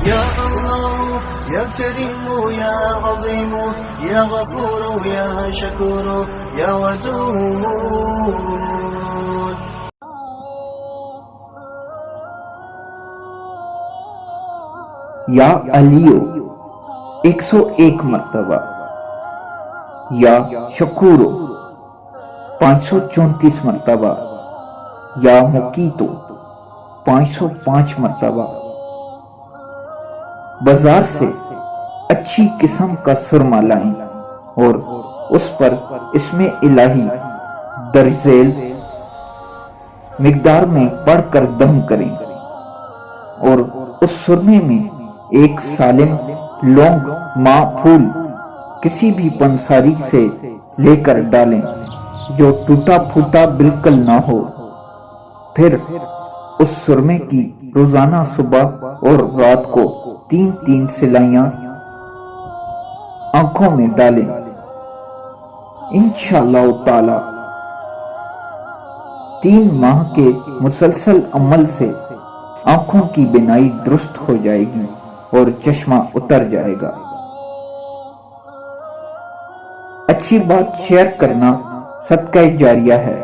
يا الله يا كريم يا عظيم يا غفور يا شكور يا ودود. یا علیو 101 مرتبہ، یا شکورو 534 مرتبہ، یا مقیتو 505 مرتبہ. بازار سے اچھی قسم کا سرما لائیں اور اس پر اسم الہی درج ذیل مقدار میں پڑھ کر دم کریں اور اس سرمے میں ایک سالم لونگ ماں پھول کسی بھی پنساری سے لے کر ڈالیں جو ٹوٹا پھوٹا بالکل نہ ہو. پھر اس سرمے کی روزانہ صبح اور رات کو 3 سلائیاں آنکھوں میں ڈالیں. انشاءاللہ تعالی 3 ماہ کے مسلسل عمل سے آنکھوں کی بینائی درست ہو جائے گی اور چشمہ اتر جائے گا. اچھی بات شیئر کرنا صدقہ جاریہ ہے.